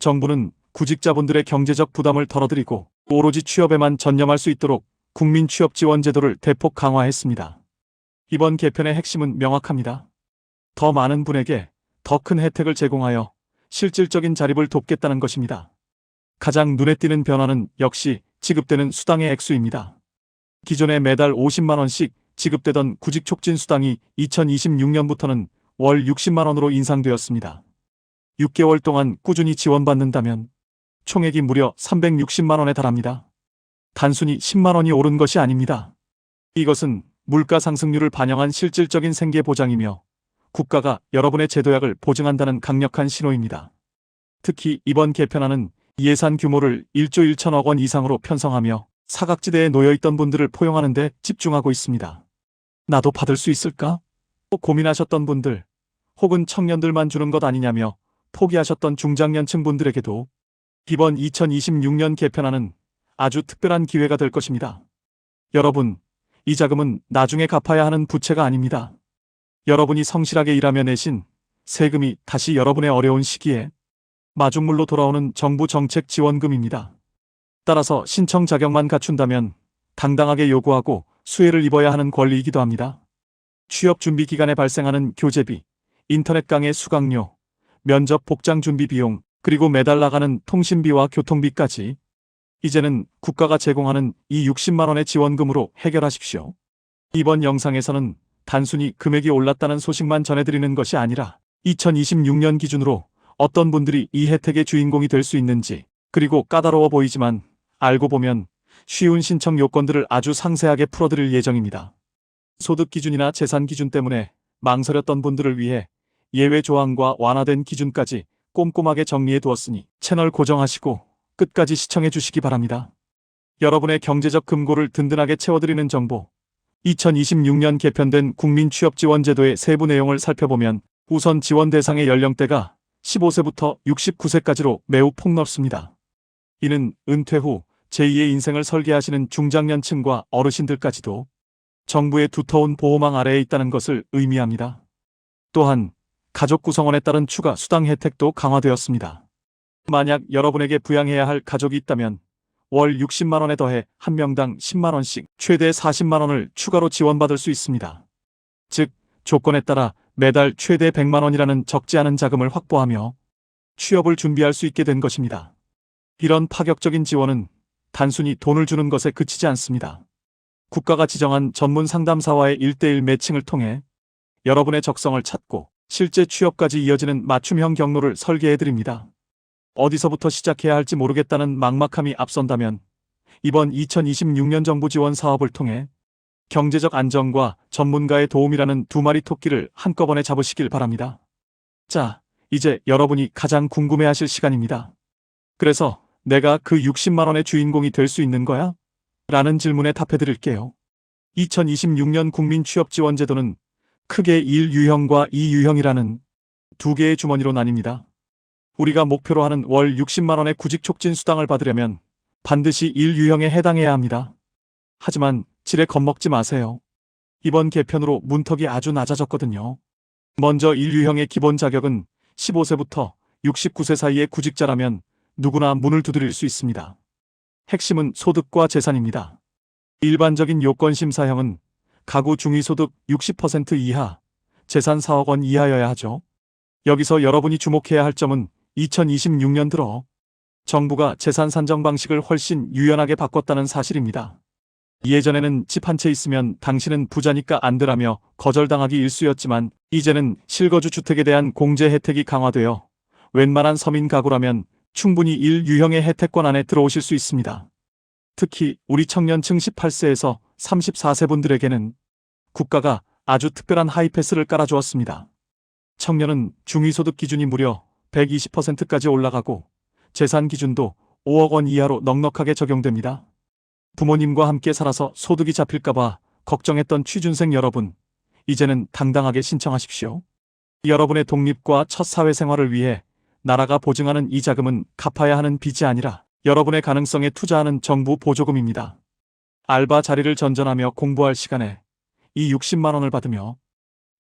정부는 구직자분들의 경제적 부담을 덜어드리고 오로지 취업에만 전념할 수 있도록 국민 취업 지원 제도를 대폭 강화했습니다. 이번 개편의 핵심은 명확합니다. 더 많은 분에게 더 큰 혜택을 제공하여 실질적인 자립을 돕겠다는 것입니다. 가장 눈에 띄는 변화는 역시 지급되는 수당의 액수입니다. 기존에 매달 50만 원씩 지급되던 구직 촉진 수당이 2026년부터는 월 60만 원으로 인상되었습니다. 6개월 동안 꾸준히 지원받는다면 총액이 무려 360만 원에 달합니다. 단순히 10만 원이 오른 것이 아닙니다. 이것은 물가 상승률을 반영한 실질적인 생계 보장이며 국가가 여러분의 제도약을 보증한다는 강력한 신호입니다. 특히 이번 개편안은 예산 규모를 1조 1천억 원 이상으로 편성하며 사각지대에 놓여있던 분들을 포용하는 데 집중하고 있습니다. 나도 받을 수 있을까? 고민하셨던 분들, 혹은 청년들만 주는 것 아니냐며 포기하셨던 중장년층 분들에게도 이번 2026년 개편안은 아주 특별한 기회가 될 것입니다. 여러분, 이 자금은 나중에 갚아야 하는 부채가 아닙니다. 여러분이 성실하게 일하며 내신 세금이 다시 여러분의 어려운 시기에 마중물로 돌아오는 정부 정책 지원금입니다. 따라서 신청 자격만 갖춘다면 당당하게 요구하고 수혜를 입어야 하는 권리이기도 합니다. 취업 준비 기간에 발생하는 교재비, 인터넷 강의 수강료, 면접 복장 준비 비용, 그리고 매달 나가는 통신비와 교통비까지 이제는 국가가 제공하는 이 60만 원의 지원금으로 해결하십시오. 이번 영상에서는 단순히 금액이 올랐다는 소식만 전해드리는 것이 아니라 2026년 기준으로 어떤 분들이 이 혜택의 주인공이 될 수 있는지, 그리고 까다로워 보이지만 알고 보면 쉬운 신청 요건들을 아주 상세하게 풀어드릴 예정입니다. 소득 기준이나 재산 기준 때문에 망설였던 분들을 위해 예외 조항과 완화된 기준까지 꼼꼼하게 정리해 두었으니 채널 고정하시고 끝까지 시청해 주시기 바랍니다. 여러분의 경제적 금고를 든든하게 채워드리는 정보, 2026년 개편된 국민취업지원제도의 세부 내용을 살펴보면 우선 지원 대상의 연령대가 15세부터 69세까지로 매우 폭넓습니다. 이는 은퇴 후 제2의 인생을 설계하시는 중장년층과 어르신들까지도 정부의 두터운 보호망 아래에 있다는 것을 의미합니다. 또한 가족 구성원에 따른 추가 수당 혜택도 강화되었습니다. 만약 여러분에게 부양해야 할 가족이 있다면 월 60만 원에 더해 한 명당 10만 원씩 최대 40만 원을 추가로 지원받을 수 있습니다. 즉, 조건에 따라 매달 최대 100만 원이라는 적지 않은 자금을 확보하며 취업을 준비할 수 있게 된 것입니다. 이런 파격적인 지원은 단순히 돈을 주는 것에 그치지 않습니다. 국가가 지정한 전문 상담사와의 1:1 매칭을 통해 여러분의 적성을 찾고 실제 취업까지 이어지는 맞춤형 경로를 설계해드립니다. 어디서부터 시작해야 할지 모르겠다는 막막함이 앞선다면 이번 2026년 정부 지원 사업을 통해 경제적 안정과 전문가의 도움이라는 두 마리 토끼를 한꺼번에 잡으시길 바랍니다. 자, 이제 여러분이 가장 궁금해하실 시간입니다. 그래서 내가 그 60만 원의 주인공이 될 수 있는 거야? 라는 질문에 답해드릴게요. 2026년 국민취업지원제도는 크게 1유형과 2유형이라는 두 개의 주머니로 나뉩니다. 우리가 목표로 하는 월 60만 원의 구직 촉진 수당을 받으려면 반드시 1유형에 해당해야 합니다. 하지만 지레 겁먹지 마세요. 이번 개편으로 문턱이 아주 낮아졌거든요. 먼저 1유형의 기본 자격은 15세부터 69세 사이의 구직자라면 누구나 문을 두드릴 수 있습니다. 핵심은 소득과 재산입니다. 일반적인 요건 심사형은 가구 중위소득 60% 이하, 재산 4억 원 이하여야 하죠. 여기서 여러분이 주목해야 할 점은 2026년 들어 정부가 재산 산정 방식을 훨씬 유연하게 바꿨다는 사실입니다. 예전에는 집 한 채 있으면 당신은 부자니까 안 되라며 거절당하기 일쑤였지만 이제는 실거주 주택에 대한 공제 혜택이 강화되어 웬만한 서민 가구라면 충분히 1유형의 혜택권 안에 들어오실 수 있습니다. 특히 우리 청년층 18세에서 34세 분들에게는 국가가 아주 특별한 하이패스를 깔아주었습니다. 청년은 중위소득 기준이 무려 120%까지 올라가고 재산 기준도 5억 원 이하로 넉넉하게 적용됩니다. 부모님과 함께 살아서 소득이 잡힐까봐 걱정했던 취준생 여러분, 이제는 당당하게 신청하십시오. 여러분의 독립과 첫 사회생활을 위해 나라가 보증하는 이 자금은 갚아야 하는 빚이 아니라 여러분의 가능성에 투자하는 정부 보조금입니다. 알바 자리를 전전하며 공부할 시간에 이 60만 원을 받으며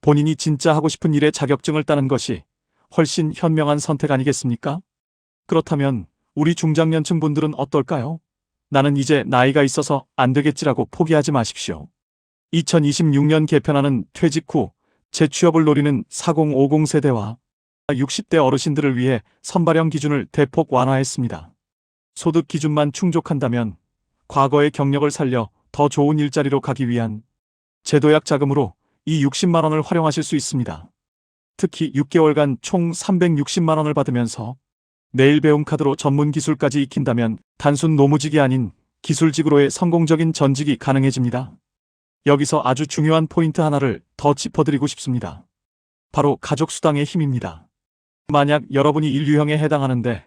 본인이 진짜 하고 싶은 일의 자격증을 따는 것이 훨씬 현명한 선택 아니겠습니까? 그렇다면 우리 중장년층 분들은 어떨까요? 나는 이제 나이가 있어서 안 되겠지라고 포기하지 마십시오. 2026년 개편하는 퇴직 후 재취업을 노리는 4050 세대와 60대 어르신들을 위해 선발형 기준을 대폭 완화했습니다. 소득 기준만 충족한다면 과거의 경력을 살려 더 좋은 일자리로 가기 위한 제도약 자금으로 이 60만 원을 활용하실 수 있습니다. 특히 6개월간 총 360만 원을 받으면서 내일 배움 카드로 전문 기술까지 익힌다면 단순 노무직이 아닌 기술직으로의 성공적인 전직이 가능해집니다. 여기서 아주 중요한 포인트 하나를 더 짚어드리고 싶습니다. 바로 가족수당의 힘입니다. 만약 여러분이 인류형에 해당하는데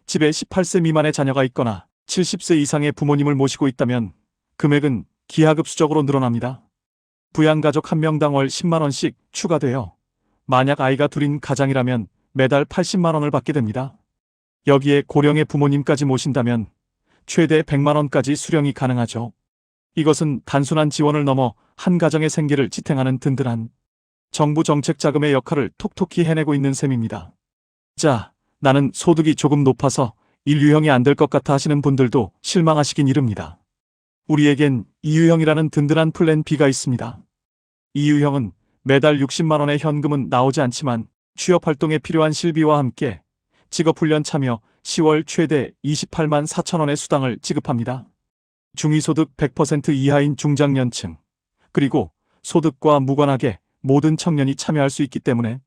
집에 18세 미만의 자녀가 있거나 70세 이상의 부모님을 모시고 있다면 금액은 기하급수적으로 늘어납니다. 부양가족 1명당 월 10만 원씩 추가되어 만약 아이가 둘인 가장이라면 매달 80만 원을 받게 됩니다. 여기에 고령의 부모님까지 모신다면 최대 100만 원까지 수령이 가능하죠. 이것은 단순한 지원을 넘어 한 가정의 생계를 지탱하는 든든한 정부 정책 자금의 역할을 톡톡히 해내고 있는 셈입니다. 자, 나는 소득이 조금 높아서 인류형이 안 될 것 같아 하시는 분들도 실망하시긴 이릅니다. 우리에겐 이유형이라는 든든한 플랜 B가 있습니다. 이유형은 매달 60만 원의 현금은 나오지 않지만 취업활동에 필요한 실비와 함께 직업훈련 참여 10월 최대 28만 4천 원의 수당을 지급합니다. 중위소득 100% 이하인 중장년층, 그리고 소득과 무관하게 모든 청년이 참여할 수 있기 때문에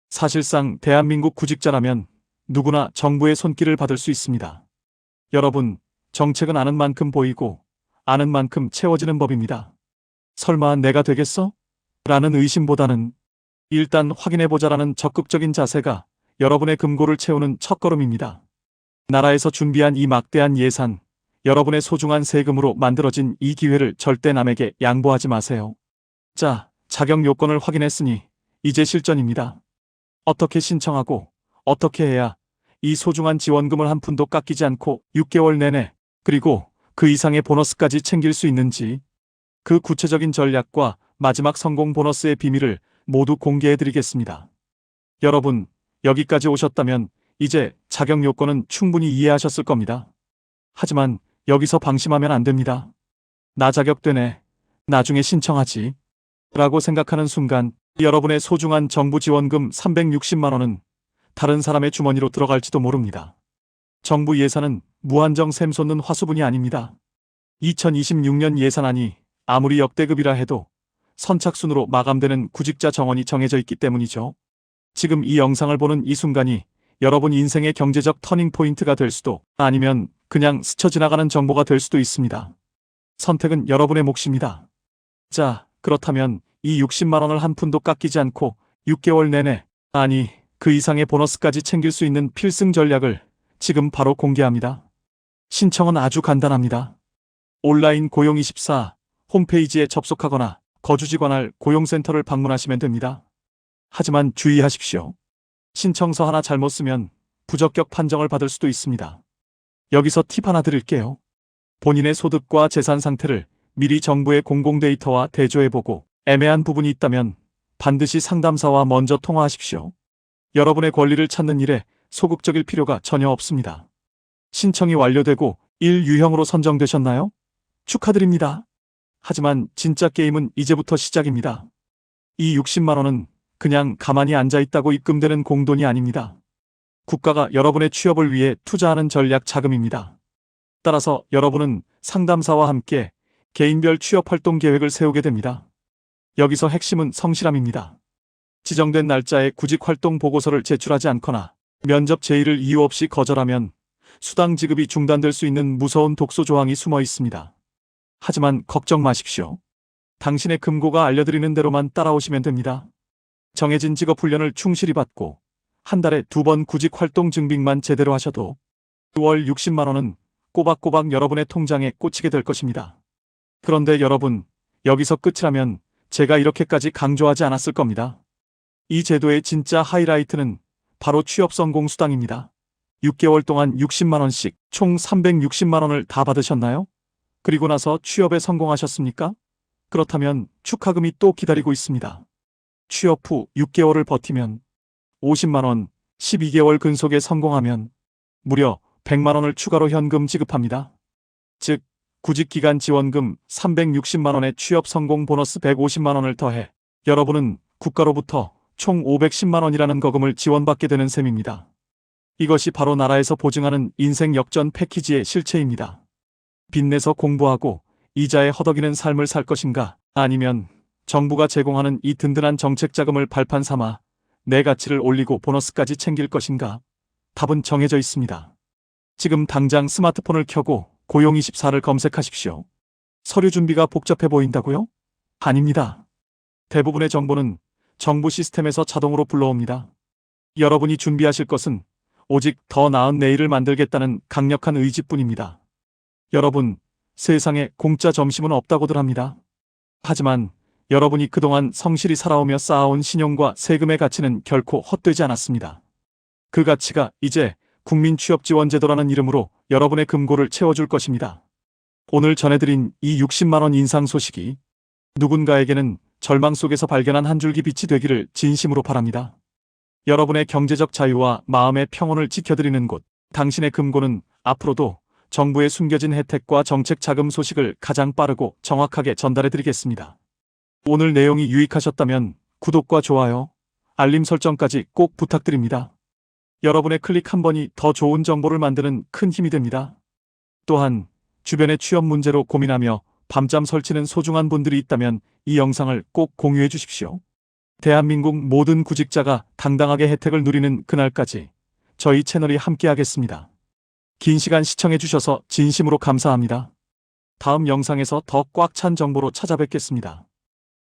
사실상 대한민국 구직자라면 누구나 정부의 손길을 받을 수 있습니다. 여러분, 정책은 아는 만큼 보이고 아는 만큼 채워지는 법입니다. 설마 내가 되겠어? 라는 의심보다는 일단 확인해보자라는 적극적인 자세가 여러분의 금고를 채우는 첫걸음입니다. 나라에서 준비한 이 막대한 예산, 여러분의 소중한 세금으로 만들어진 이 기회를 절대 남에게 양보하지 마세요. 자, 자격 요건을 확인했으니 이제 실전입니다. 어떻게 신청하고 어떻게 해야 이 소중한 지원금을 한 푼도 깎이지 않고 6개월 내내 그리고 그 이상의 보너스까지 챙길 수 있는지, 그 구체적인 전략과 마지막 성공 보너스의 비밀을 모두 공개해드리겠습니다. 여러분, 여기까지 오셨다면 이제 자격 요건은 충분히 이해하셨을 겁니다. 하지만 여기서 방심하면 안 됩니다. 나 자격되네, 나중에 신청하지 라고 생각하는 순간 여러분의 소중한 정부 지원금 360만 원은 다른 사람의 주머니로 들어갈지도 모릅니다. 정부 예산은 무한정 샘솟는 화수분이 아닙니다. 2026년 예산안이 아무리 역대급이라 해도 선착순으로 마감되는 구직자 정원이 정해져 있기 때문이죠. 지금 이 영상을 보는 이 순간이 여러분 인생의 경제적 터닝포인트가 될 수도, 아니면 그냥 스쳐 지나가는 정보가 될 수도 있습니다. 선택은 여러분의 몫입니다. 자, 그렇다면 이 60만 원을 한 푼도 깎이지 않고 6개월 내내, 아니 그 이상의 보너스까지 챙길 수 있는 필승 전략을 지금 바로 공개합니다. 신청은 아주 간단합니다. 온라인 고용24 홈페이지에 접속하거나 거주지 관할 고용센터를 방문하시면 됩니다. 하지만 주의하십시오. 신청서 하나 잘못 쓰면 부적격 판정을 받을 수도 있습니다. 여기서 팁 하나 드릴게요. 본인의 소득과 재산 상태를 미리 정부의 공공 데이터와 대조해보고 애매한 부분이 있다면 반드시 상담사와 먼저 통화하십시오. 여러분의 권리를 찾는 일에 소극적일 필요가 전혀 없습니다. 신청이 완료되고 1유형으로 선정되셨나요? 축하드립니다. 하지만 진짜 게임은 이제부터 시작입니다. 이 60만 원은 그냥 가만히 앉아있다고 입금되는 공돈이 아닙니다. 국가가 여러분의 취업을 위해 투자하는 전략 자금입니다. 따라서 여러분은 상담사와 함께 개인별 취업활동 계획을 세우게 됩니다. 여기서 핵심은 성실함입니다. 지정된 날짜에 구직활동 보고서를 제출하지 않거나 면접 제의를 이유 없이 거절하면 수당 지급이 중단될 수 있는 무서운 독소 조항이 숨어 있습니다. 하지만 걱정 마십시오. 당신의 금고가 알려드리는 대로만 따라오시면 됩니다. 정해진 직업훈련을 충실히 받고 한 달에 2번 구직활동 증빙만 제대로 하셔도 월 60만 원은 꼬박꼬박 여러분의 통장에 꽂히게 될 것입니다. 그런데 여러분, 여기서 끝이라면 제가 이렇게까지 강조하지 않았을 겁니다. 이 제도의 진짜 하이라이트는 바로 취업 성공 수당입니다. 6개월 동안 60만 원씩 총 360만 원을 다 받으셨나요? 그리고 나서 취업에 성공하셨습니까? 그렇다면 축하금이 또 기다리고 있습니다. 취업 후 6개월을 버티면 50만 원, 12개월 근속에 성공하면 무려 100만 원을 추가로 현금 지급합니다. 즉, 구직기간 지원금 360만 원에 취업 성공 보너스 150만 원을 더해 여러분은 국가로부터 총 510만 원이라는 거금을 지원받게 되는 셈입니다. 이것이 바로 나라에서 보증하는 인생 역전 패키지의 실체입니다. 빚내서 공부하고 이자에 허덕이는 삶을 살 것인가, 아니면 정부가 제공하는 이 든든한 정책 자금을 발판 삼아 내 가치를 올리고 보너스까지 챙길 것인가? 답은 정해져 있습니다. 지금 당장 스마트폰을 켜고 고용24를 검색하십시오. 서류 준비가 복잡해 보인다고요? 아닙니다. 대부분의 정보는 정부 시스템에서 자동으로 불러옵니다. 여러분이 준비하실 것은 오직 더 나은 내일을 만들겠다는 강력한 의지뿐입니다. 여러분, 세상에 공짜 점심은 없다고들 합니다. 하지만 여러분이 그동안 성실히 살아오며 쌓아온 신용과 세금의 가치는 결코 헛되지 않았습니다. 그 가치가 이제 국민취업지원제도라는 이름으로 여러분의 금고를 채워줄 것입니다. 오늘 전해드린 이 60만 원 인상 소식이 누군가에게는 절망 속에서 발견한 한 줄기 빛이 되기를 진심으로 바랍니다. 여러분의 경제적 자유와 마음의 평온을 지켜드리는 곳, 당신의 금고는 앞으로도 정부의 숨겨진 혜택과 정책 자금 소식을 가장 빠르고 정확하게 전달해드리겠습니다. 오늘 내용이 유익하셨다면 구독과 좋아요, 알림 설정까지 꼭 부탁드립니다. 여러분의 클릭 한 번이 더 좋은 정보를 만드는 큰 힘이 됩니다. 또한 주변의 취업 문제로 고민하며 밤잠 설치는 소중한 분들이 있다면 이 영상을 꼭 공유해 주십시오. 대한민국 모든 구직자가 당당하게 혜택을 누리는 그날까지 저희 채널이 함께하겠습니다. 긴 시간 시청해 주셔서 진심으로 감사합니다. 다음 영상에서 더 꽉 찬 정보로 찾아뵙겠습니다.